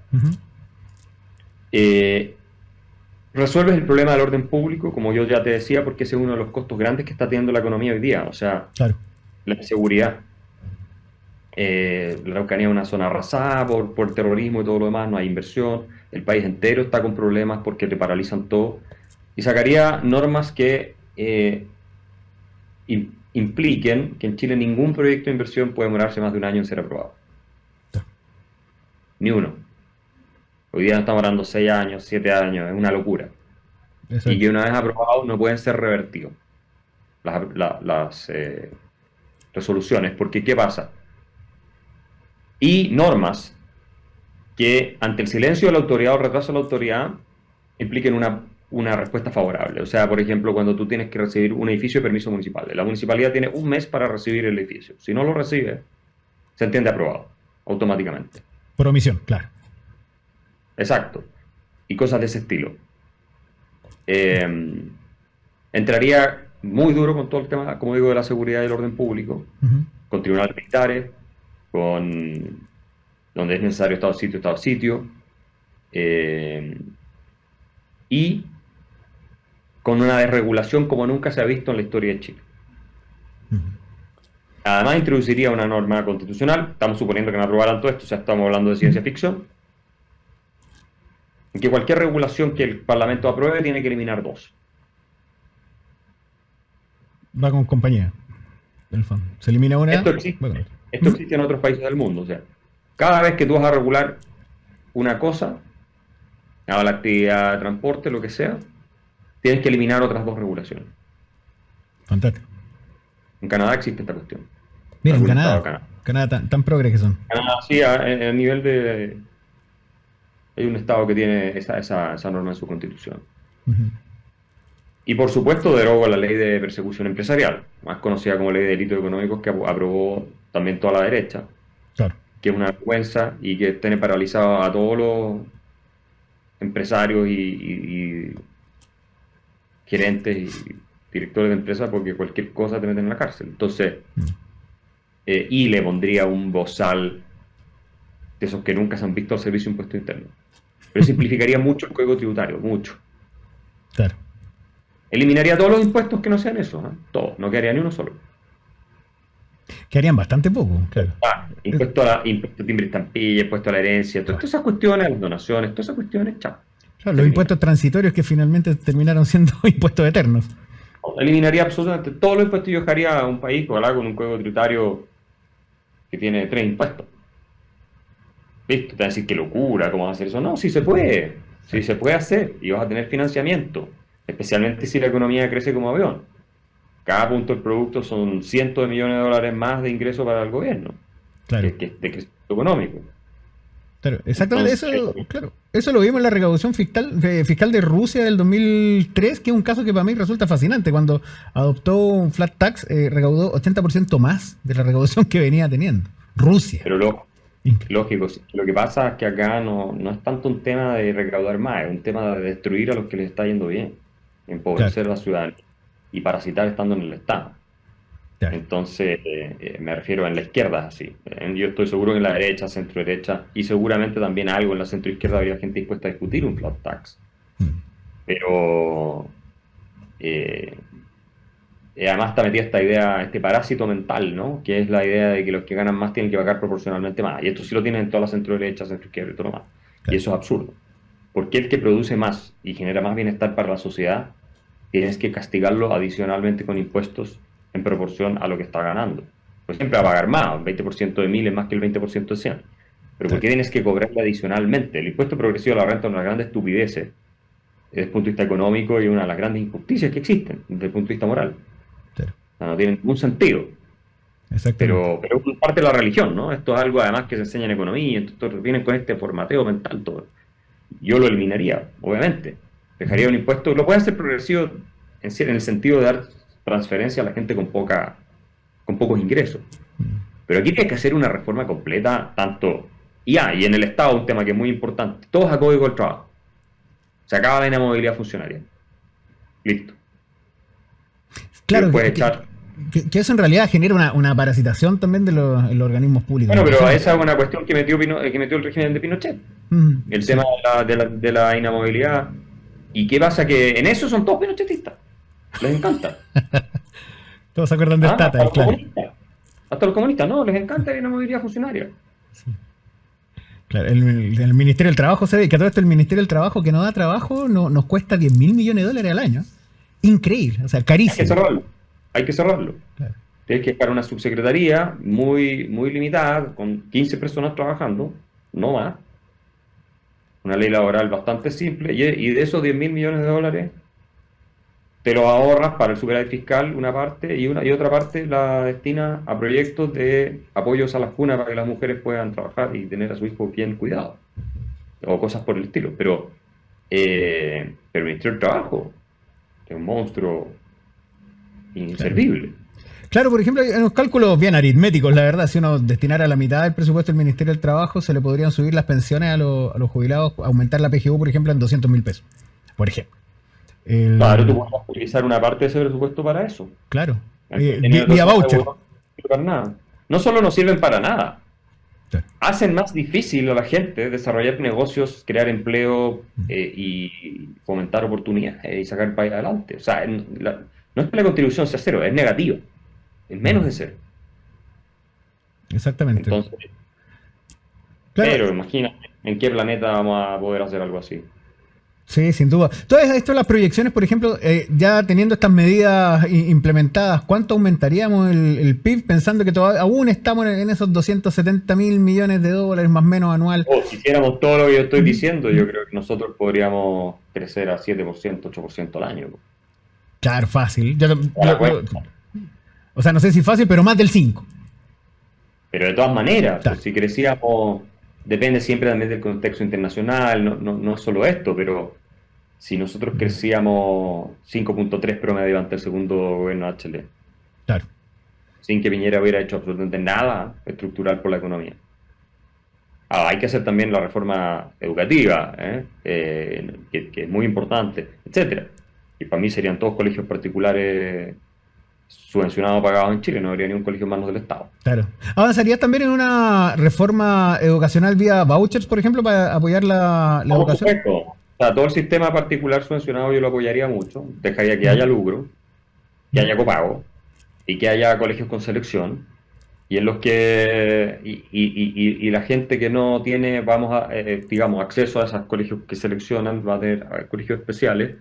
Resuelves el problema del orden público, como yo ya te decía, porque ese es uno de los costos grandes que está teniendo la economía hoy día, o sea, la inseguridad. La Araucanía es una zona arrasada por terrorismo y todo lo demás, no hay inversión, el país entero está con problemas porque te paralizan todo, y sacaría normas que impliquen que en Chile ningún proyecto de inversión puede demorarse más de un año en ser aprobado. Ni uno. Hoy día estamos hablando 6 años, 7 años, es una locura. Exacto. Y que una vez aprobados no pueden ser revertidos las resoluciones, porque ¿qué pasa? Y normas que ante el silencio de la autoridad o retraso de la autoridad impliquen una respuesta favorable. O sea, por ejemplo, cuando tú tienes que recibir un edificio de permiso municipal, la municipalidad tiene un mes para recibir el edificio. Si no lo recibe, se entiende aprobado automáticamente. Por omisión, claro. Exacto. Y cosas de ese estilo. Entraría muy duro con todo el tema, como digo, de la seguridad y el orden público, con tribunales militares, con donde es necesario estado de sitio, y con una desregulación como nunca se ha visto en la historia de Chile. Además, introduciría una norma constitucional, estamos suponiendo que no aprobaran todo esto, o sea, estamos hablando de ciencia ficción, en que cualquier regulación que el Parlamento apruebe tiene que eliminar 2. Va con compañía, en el fondo. Se elimina una. Esto existe en otros países del mundo, o sea, cada vez que tú vas a regular una cosa, a la actividad de transporte, lo que sea, tienes que eliminar otras 2 regulaciones. Fantástico. En Canadá existe esta cuestión. Mira, en Canadá tan progres que son. Canadá, sí, a nivel de... Hay un estado que tiene esa norma en su constitución. Y por supuesto deroga la ley de persecución empresarial, más conocida como ley de delitos económicos, que aprobó también toda la derecha. Claro. Que es una vergüenza y que tiene paralizado a todos los empresarios y gerentes y directores de empresas, porque cualquier cosa te meten en la cárcel. Entonces, y le pondría un bozal de esos que nunca se han visto al servicio de impuesto interno. Pero simplificaría mucho el código tributario, mucho. Claro. Eliminaría todos los impuestos que no sean esos, ¿eh? Todos, no quedaría ni uno solo. Quedarían bastante poco, claro. Impuesto a timbre y estampilla, impuesto a la herencia, todas esas cuestiones, las donaciones, todas esas cuestiones, chao. Claro, los impuestos transitorios que finalmente terminaron siendo impuestos eternos. Eliminaría absolutamente todos los impuestos y dejaría a un país con un código tributario que tiene 3 impuestos. ¿Listo? Te van a decir qué locura, ¿cómo vas a hacer eso? No, sí se puede. Sí se puede hacer y vas a tener financiamiento, especialmente si la economía crece como avión. Cada punto del producto son cientos de millones de dólares más de ingresos para el gobierno, claro, de crecimiento económico. Claro, exactamente. Eso lo vimos en la recaudación fiscal de Rusia del 2003, que es un caso que para mí resulta fascinante. Cuando adoptó un flat tax, recaudó 80% más de la recaudación que venía teniendo. Rusia. Pero lógico, lo que pasa es que acá no es tanto un tema de recaudar más, es un tema de destruir a los que les está yendo bien, empobrecer a la ciudadanía y parasitar estando en el Estado. Claro. Entonces, me refiero en la izquierda, así. Yo estoy seguro que en la derecha, centro derecha y seguramente también algo en la centro izquierda habría gente dispuesta a discutir un flat tax. Pero además está metida esta idea, este parásito mental, ¿no? Que es la idea de que los que ganan más tienen que pagar proporcionalmente más. Y esto sí lo tienen en toda la centro derecha, centro izquierda y todo lo más. Claro. Y eso es absurdo. Porque el que produce más y genera más bienestar para la sociedad, tienes que castigarlo adicionalmente con impuestos en proporción a lo que está ganando. Pues siempre va a pagar más, el 20% de 1000 es más que el 20% de 100. Pero ¿por qué tienes que cobrarle adicionalmente? El impuesto progresivo a la renta es una gran estupidez desde el punto de vista económico y una de las grandes injusticias que existen desde el punto de vista moral. Claro. O sea, no tiene ningún sentido. Pero es parte de la religión, ¿no? Esto es algo además que se enseña en economía, entonces vienen con este formateo mental todo. Yo lo eliminaría, obviamente. Dejaría un impuesto, lo puede hacer progresivo en el sentido de dar transferencia a la gente con pocos ingresos. Pero aquí hay que hacer una reforma completa, tanto y en el Estado, un tema que es muy importante, todos a código del trabajo. Se acaba la inamovilidad funcionaria. Listo. Claro, que eso en realidad genera una parasitación también de los organismos públicos. Bueno, pero esa es una cuestión que metió el régimen de Pinochet. El tema de la inamovilidad. ¿Y qué pasa? Que en eso son todos pinochetistas. Les encanta. Todos se acuerdan de Tata, claro. Hasta los comunistas, no, les encanta ir a una movilidad funcionaria. Claro, el Ministerio del Trabajo se ve que a todo esto el Ministerio del Trabajo que no da trabajo nos cuesta 10.000 millones de dólares al año. Increíble, o sea, Hay que carísimo. cerrarlo, hay que cerrarlo. Claro. Tienes que dejar una subsecretaría muy, muy limitada, con 15 personas trabajando, no más. Una ley laboral bastante simple, y de esos 10.000 millones de dólares, te lo ahorras para el superávit fiscal una parte, y otra parte la destinas a proyectos de apoyos a las cunas para que las mujeres puedan trabajar y tener a su hijo bien cuidado, o cosas por el estilo. Pero el Ministerio del Trabajo es un monstruo inservible. Claro, por ejemplo, hay unos cálculos bien aritméticos, la verdad. Si uno destinara la mitad del presupuesto del Ministerio del Trabajo, se le podrían subir las pensiones a los jubilados, aumentar la PGU, por ejemplo, en 200.000 pesos, por ejemplo. Claro, tú puedes utilizar una parte de ese presupuesto para eso. Claro. Tener Vía 200 voucher. euros no sirven para nada. No solo no sirven para nada, Claro. hacen más difícil a la gente desarrollar negocios, crear empleo y fomentar oportunidades y sacar el país adelante. O sea, no es que la contribución sea cero, es negativa, es menos de cero. Exactamente. Entonces, Claro. pero imagínate en qué planeta vamos a poder hacer algo así. Sí, sin duda. Todas estas las proyecciones, por ejemplo, ya teniendo estas medidas implementadas, ¿cuánto aumentaríamos el PIB pensando que todavía aún estamos en esos 270.000 millones de dólares más o menos anual? Si hiciéramos todo lo que yo estoy diciendo, yo creo que nosotros podríamos crecer a 7%, 8% al año. Claro, fácil. Para cuenta. O sea, no sé si fácil, pero más del 5. Pero de todas maneras, Claro. pues, si crecíamos, depende siempre también del contexto internacional, no es solo esto, pero si nosotros crecíamos 5.3 promedio ante el segundo gobierno de Chile, Claro. sin que Piñera hubiera hecho absolutamente nada estructural por la economía. Hay que hacer también la reforma educativa, que es muy importante, etcétera. Y para mí serían todos colegios particulares subvencionados o pagados en Chile, no habría ningún colegio en manos del Estado. Claro. ¿Avanzarías también en una reforma educacional vía vouchers, por ejemplo, para apoyar la Por educación? supuesto. O sea, todo el sistema particular subvencionado yo lo apoyaría mucho. Dejaría que haya lucro, que haya copago y que haya colegios con selección. Y en los que y la gente que no tiene, digamos, acceso a esos colegios que seleccionan, va a tener colegios especiales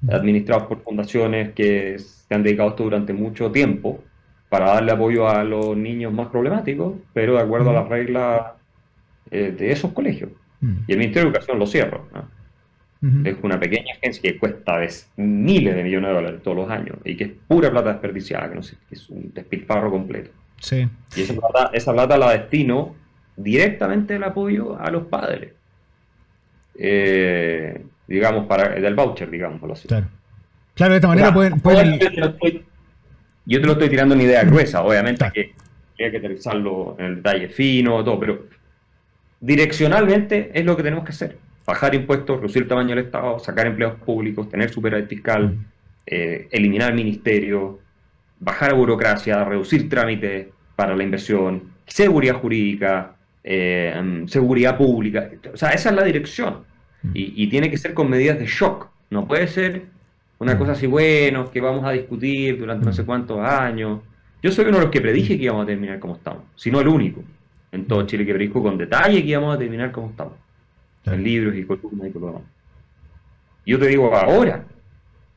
administrados por fundaciones que se han dedicado a esto durante mucho tiempo para darle apoyo a los niños más problemáticos, pero de acuerdo a las reglas de esos colegios. Y el Ministerio de Educación lo cierra, ¿no? Es una pequeña agencia que cuesta miles de millones de dólares todos los años y que es pura plata desperdiciada, que no sé, que es un despilfarro completo. Sí. Y esa plata la destino directamente al apoyo a los padres. Digamos, del voucher, digámoslo así. Claro. Claro, de esta manera pueden... Yo te lo estoy tirando en idea gruesa, obviamente, Claro. que hay que aterrizarlo en el detalle fino, todo, pero direccionalmente es lo que tenemos que hacer. Bajar impuestos, reducir el tamaño del Estado, sacar empleos públicos, tener superávit fiscal, eliminar ministerio, bajar la burocracia, reducir trámites para la inversión, seguridad jurídica, seguridad pública. O sea, esa es la dirección. Y tiene que ser con medidas de shock. No puede ser una cosa así, bueno, que vamos a discutir durante no sé cuántos años. Yo soy uno de los que predije que íbamos a terminar como estamos, si no el único en todo Chile que predijo con detalle que íbamos a terminar como estamos, en libros y columnas y todo lo demás. Yo te digo ahora,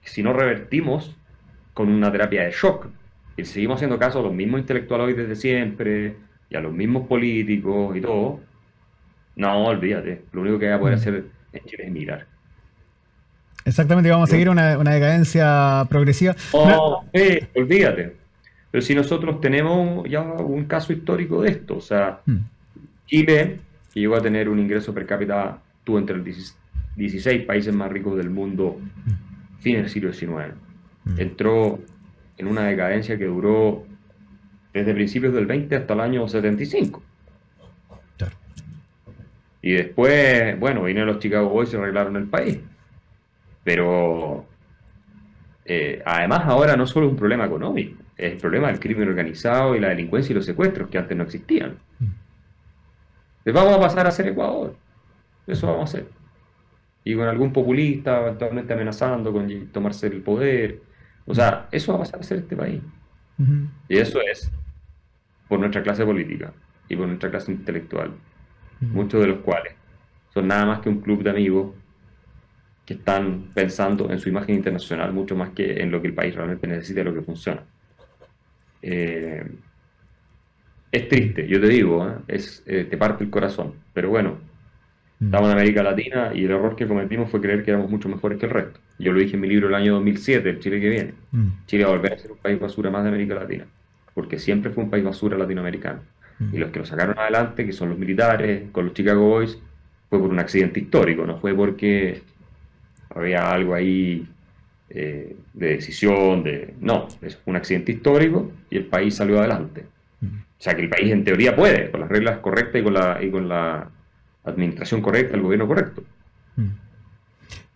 que si no revertimos con una terapia de shock, y seguimos haciendo caso a los mismos intelectuales desde siempre, y a los mismos políticos y todo, no, olvídate, lo único que va a poder hacer en Chile es mirar. Exactamente, vamos a seguir una decadencia progresiva. No, olvídate. Pero si nosotros tenemos ya un caso histórico de esto, o sea, Chile, que llegó a tener un ingreso per cápita, tuvo entre los 16 países más ricos del mundo, fin del siglo XIX. Entró en una decadencia que duró desde principios del 20 hasta el año 75. Claro. Y después, bueno, vinieron los Chicago Boys y arreglaron el país. Pero además ahora no solo es un problema económico, es el problema del crimen organizado y la delincuencia y los secuestros que antes no existían. Entonces vamos a pasar a ser Ecuador. Eso vamos a hacer. Y con algún populista eventualmente amenazando con tomarse el poder. O sea, eso va a pasar a ser este país. Y eso es por nuestra clase política y por nuestra clase intelectual, muchos de los cuales son nada más que un club de amigos que están pensando en su imagen internacional mucho más que en lo que el país realmente necesita y lo que funciona. Es triste, yo te digo, te parte el corazón, pero bueno, estamos en América Latina y el error que cometimos fue creer que éramos mucho mejores que el resto. Yo lo dije en mi libro el año 2007, el Chile que viene. Chile va a volver a ser un país basura más de América Latina, porque siempre fue un país basura latinoamericano. Y los que lo sacaron adelante, que son los militares, con los Chicago Boys, fue por un accidente histórico, no fue porque había algo ahí de decisión, no, es un accidente histórico y el país salió adelante. O sea que el país en teoría puede, con las reglas correctas y con la administración correcta, el gobierno correcto.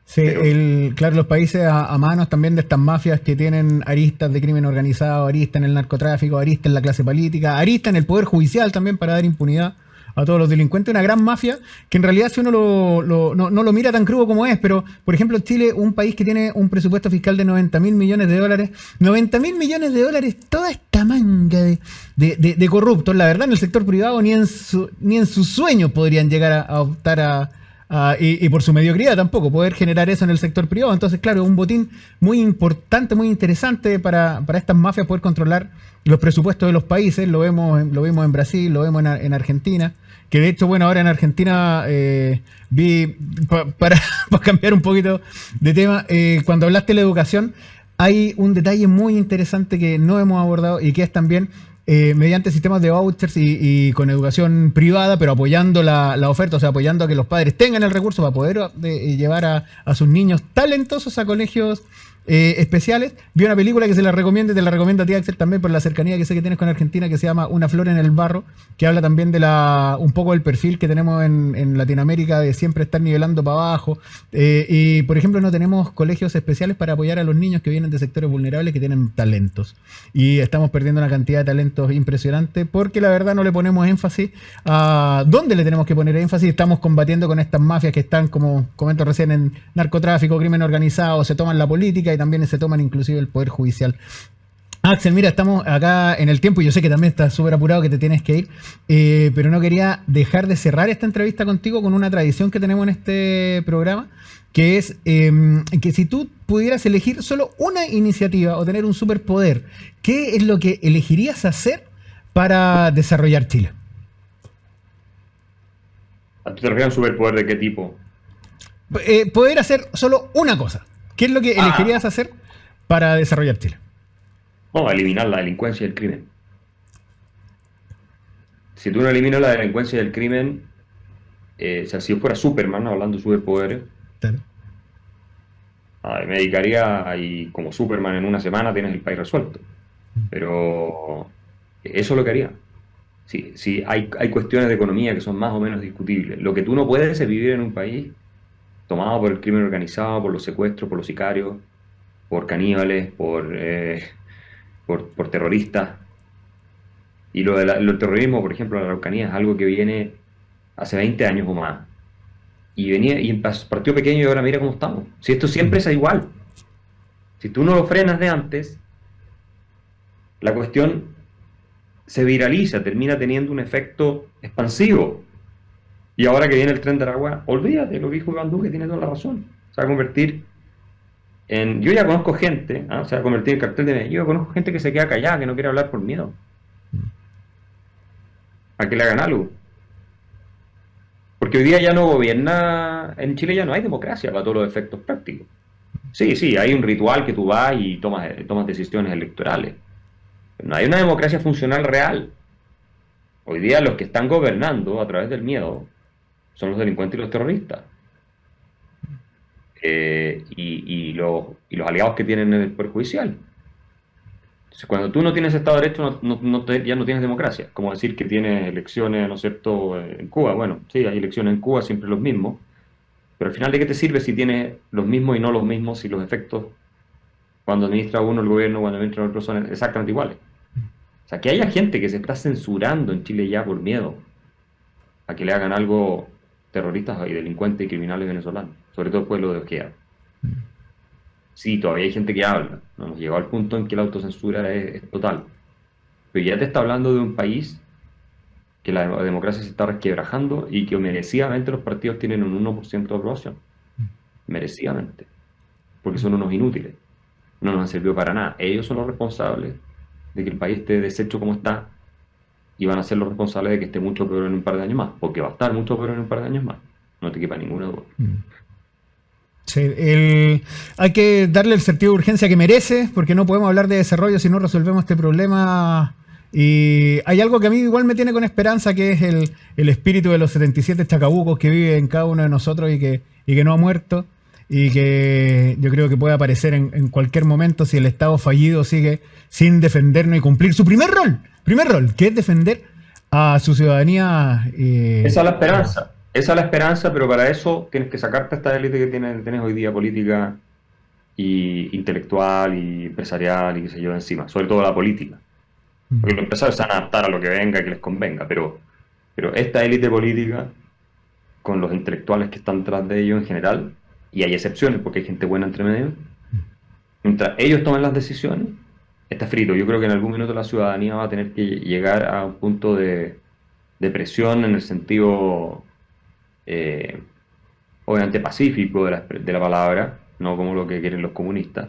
Sí, claro, los países a manos también de estas mafias que tienen aristas de crimen organizado, aristas en el narcotráfico, aristas en la clase política, aristas en el poder judicial también para dar impunidad a todos los delincuentes, una gran mafia que en realidad si uno no lo mira tan crudo como es, pero por ejemplo Chile, un país que tiene un presupuesto fiscal de 90.000 millones de dólares, 90.000 millones de dólares, toda esta manga de corruptos, la verdad en el sector privado ni en sus sueños podrían llegar a optar y por su mediocridad tampoco, poder generar eso en el sector privado. Entonces, claro, un botín muy importante, muy interesante para estas mafias poder controlar los presupuestos de los países. Lo vimos en Brasil, lo vemos en Argentina, que de hecho, bueno, ahora en Argentina vi, para cambiar un poquito de tema, cuando hablaste de la educación, hay un detalle muy interesante que no hemos abordado y que es también mediante sistemas de vouchers y con educación privada, pero apoyando la oferta, o sea, apoyando a que los padres tengan el recurso para poder llevar a sus niños talentosos a colegios especiales. Vi una película que se la recomiendo y te la recomiendo a ti, Axel, también por la cercanía que sé que tienes con Argentina, que se llama Una flor en el barro, que habla también de un poco del perfil que tenemos en Latinoamérica de siempre estar nivelando para abajo. Y, por ejemplo, no tenemos colegios especiales para apoyar a los niños que vienen de sectores vulnerables que tienen talentos. Y estamos perdiendo una cantidad de talentos impresionante porque la verdad no le ponemos énfasis a dónde le tenemos que poner énfasis. Estamos combatiendo con estas mafias que están, como comento recién, en narcotráfico, crimen organizado, se toman la política y también se toman inclusive el poder judicial. Axel, mira, estamos acá en el tiempo y yo sé que también estás súper apurado, que te tienes que ir, pero no quería dejar de cerrar esta entrevista contigo con una tradición que tenemos en este programa, que es que si tú pudieras elegir solo una iniciativa o tener un superpoder, ¿qué es lo que elegirías hacer para desarrollar Chile? ¿A tú te refieres a un superpoder de qué tipo? Poder hacer solo una cosa. ¿Qué es lo que elegirías hacer para desarrollar Chile? No, eliminar la delincuencia y el crimen. Si tú no eliminas la delincuencia y el crimen, o sea, si yo fuera Superman, hablando de superpoderes, Claro. me dedicaría y como Superman en una semana tienes el país resuelto. Pero eso es lo que haría. Sí, hay cuestiones de economía que son más o menos discutibles. Lo que tú no puedes es vivir en un país tomado por el crimen organizado, por los secuestros, por los sicarios, por caníbales, por terroristas. Y lo del terrorismo, por ejemplo, la Araucanía es algo que viene hace 20 años o más. Y partió pequeño y ahora mira cómo estamos. Si esto siempre es igual. Si tú no lo frenas de antes, la cuestión se viraliza, termina teniendo un efecto expansivo. Y ahora que viene el tren de Aragua, olvídate, lo que dijo Iván Duque tiene toda la razón. Se va a convertir en... Yo ya conozco gente, se va a convertir en cartel de Medellín. Yo conozco gente que se queda callada, que no quiere hablar por miedo a que le hagan algo. Porque hoy día ya no gobierna... En Chile ya no hay democracia para todos los efectos prácticos. Sí, hay un ritual que tú vas y tomas decisiones electorales. Pero no hay una democracia funcional real. Hoy día los que están gobernando a través del miedo son los delincuentes y los terroristas. Y los aliados que tienen en el Poder Judicial. Entonces, cuando tú no tienes Estado de Derecho, ya no tienes democracia. Como decir que tienes elecciones, ¿no es cierto?, en Cuba. Bueno, sí, hay elecciones en Cuba, siempre los mismos. Pero al final, ¿de qué te sirve si tienes los mismos y no los mismos, si los efectos, cuando administra uno el gobierno, cuando administra otro, son exactamente iguales? O sea, que haya gente que se está censurando en Chile ya por miedo a que le hagan algo terroristas y delincuentes y criminales venezolanos, sobre todo el pueblo de Ojeda. Sí, todavía hay gente que habla. No hemos llegado al punto en que la autocensura es total. Pero ya te está hablando de un país que la democracia se está resquebrajando y que merecidamente los partidos tienen un 1% de aprobación. Merecidamente. Porque son unos inútiles. No nos han servido para nada. Ellos son los responsables de que el país esté deshecho como está y van a ser los responsables de que esté mucho peor en un par de años más. Porque va a estar mucho peor en un par de años más. No te quepa ninguna duda. Sí, hay que darle el sentido de urgencia que merece, porque no podemos hablar de desarrollo si no resolvemos este problema. Y hay algo que a mí igual me tiene con esperanza, que es el espíritu de los 77 chacabucos que vive en cada uno de nosotros y que no ha muerto, y que yo creo que puede aparecer en cualquier momento si el Estado fallido sigue sin defendernos y cumplir su primer rol, que es defender a su ciudadanía. Esa es la esperanza. Esa es la esperanza, pero para eso tienes que sacarte esta élite que tienes hoy día política y intelectual y empresarial y qué sé yo encima, sobre todo la política. Porque los empresarios se van a adaptar a lo que venga, que les convenga, pero esta élite política, con los intelectuales que están detrás de ellos en general, y hay excepciones porque hay gente buena entre medio, mientras ellos tomen las decisiones, está frito. Yo creo que en algún minuto la ciudadanía va a tener que llegar a un punto de presión en el sentido obviamente pacífico de la palabra, no como lo que quieren los comunistas,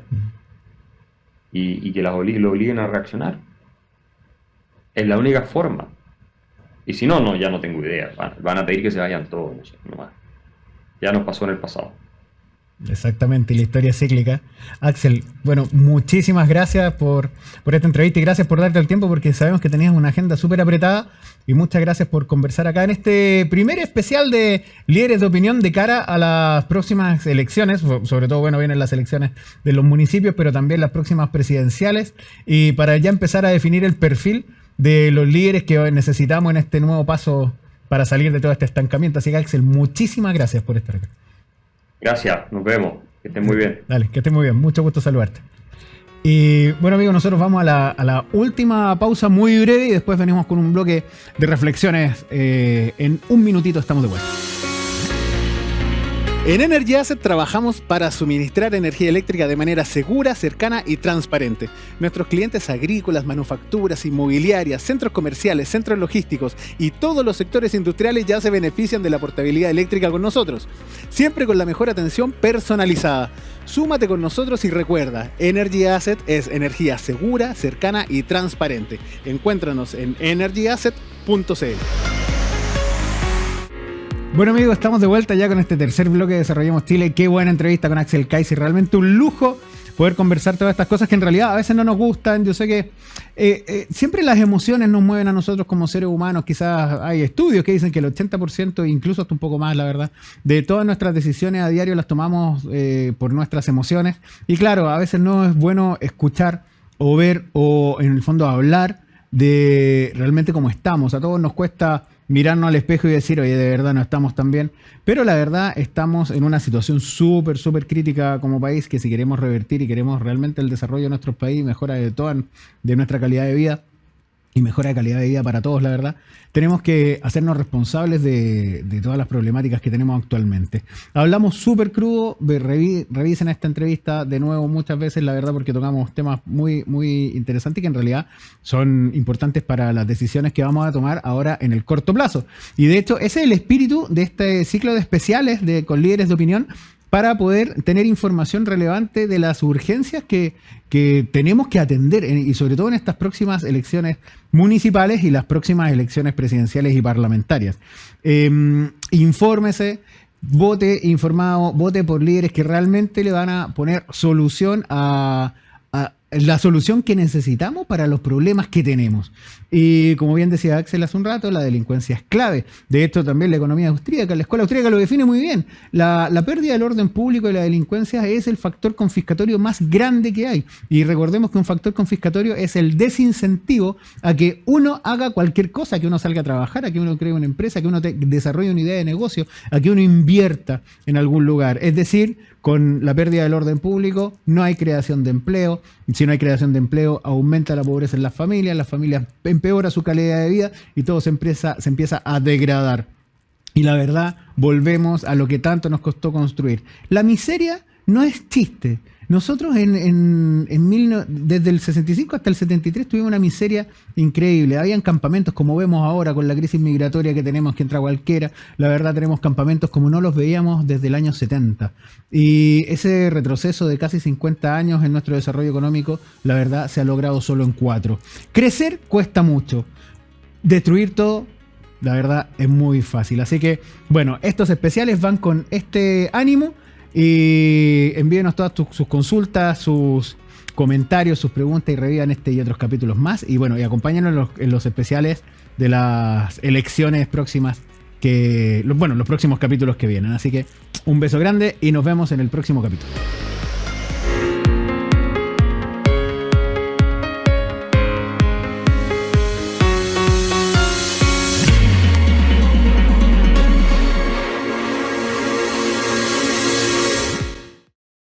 y que lo obliguen a reaccionar. Es la única forma. Y si no, ya no tengo idea. Van a pedir que se vayan todos, no sé, no más. Ya nos pasó en el pasado. Exactamente, y la historia es cíclica. Axel, bueno, muchísimas gracias por esta entrevista y gracias por darte el tiempo, porque sabemos que tenías una agenda súper apretada, y muchas gracias por conversar acá en este primer especial de Líderes de Opinión de cara a las próximas elecciones. Sobre todo, bueno, vienen las elecciones de los municipios, pero también las próximas presidenciales, y para ya empezar a definir el perfil de los líderes que necesitamos en este nuevo paso para salir de todo este estancamiento. Así que, Axel, muchísimas gracias por estar acá. Gracias, nos vemos. Que estén muy bien. Dale, que estén muy bien. Mucho gusto saludarte. Y bueno, amigos, nosotros vamos a la última pausa muy breve y después venimos con un bloque de reflexiones. En un minutito estamos de vuelta. En Energy Asset trabajamos para suministrar energía eléctrica de manera segura, cercana y transparente. Nuestros clientes agrícolas, manufacturas, inmobiliarias, centros comerciales, centros logísticos y todos los sectores industriales ya se benefician de la portabilidad eléctrica con nosotros. Siempre con la mejor atención personalizada. Súmate con nosotros y recuerda, Energy Asset es energía segura, cercana y transparente. Encuéntranos en energyasset.cl. Bueno, amigos, estamos de vuelta ya con este tercer bloque de Desarrollemos Chile. Qué buena entrevista con Axel Kaiser. Realmente un lujo poder conversar todas estas cosas que en realidad a veces no nos gustan. Yo sé que siempre las emociones nos mueven a nosotros como seres humanos. Quizás hay estudios que dicen que el 80%, incluso hasta un poco más, la verdad, de todas nuestras decisiones a diario las tomamos por nuestras emociones. Y claro, a veces no es bueno escuchar o ver o en el fondo hablar de realmente cómo estamos. A todos nos cuesta mirarnos al espejo y decir, oye, de verdad no estamos tan bien. Pero la verdad, estamos en una situación súper crítica como país, que si queremos revertir y queremos realmente el desarrollo de nuestro país, mejora de nuestra calidad de vida y mejora de calidad de vida para todos, la verdad, tenemos que hacernos responsables de todas las problemáticas que tenemos actualmente. Hablamos súper crudo, revisen esta entrevista de nuevo muchas veces, la verdad, porque tocamos temas muy interesantes y que en realidad son importantes para las decisiones que vamos a tomar ahora en el corto plazo. Y de hecho, ese es el espíritu de este ciclo de especiales con líderes de opinión, para poder tener información relevante de las urgencias que tenemos que atender, y sobre todo en estas próximas elecciones municipales y las próximas elecciones presidenciales y parlamentarias. Infórmese, vote informado, vote por líderes que realmente le van a poner solución a la solución que necesitamos para los problemas que tenemos. Y como bien decía Axel hace un rato, la delincuencia es clave. De hecho, también la economía austríaca, la escuela austríaca lo define muy bien. La pérdida del orden público y la delincuencia es el factor confiscatorio más grande que hay. Y recordemos que un factor confiscatorio es el desincentivo a que uno haga cualquier cosa, a que uno salga a trabajar, a que uno cree una empresa, a que uno desarrolle una idea de negocio, a que uno invierta en algún lugar. Es decir, con la pérdida del orden público no hay creación de empleo. Si no hay creación de empleo, aumenta la pobreza en las familias empeora su calidad de vida y todo se empieza a degradar. Y la verdad, volvemos a lo que tanto nos costó construir. La miseria no es chiste. Nosotros desde el 65 hasta el 73 tuvimos una miseria increíble. Habían campamentos como vemos ahora con la crisis migratoria que tenemos, que entra cualquiera. La verdad, tenemos campamentos como no los veíamos desde el año 70. Y ese retroceso de casi 50 años en nuestro desarrollo económico, la verdad, se ha logrado solo en 4. Crecer cuesta mucho. Destruir todo, la verdad, es muy fácil. Así que, bueno, estos especiales van con este ánimo. Y envíenos todas sus consultas, sus comentarios, sus preguntas y revivan este y otros capítulos más. Y bueno, y acompáñanos en los especiales de las elecciones próximas, los próximos capítulos que vienen. Así que un beso grande y nos vemos en el próximo capítulo.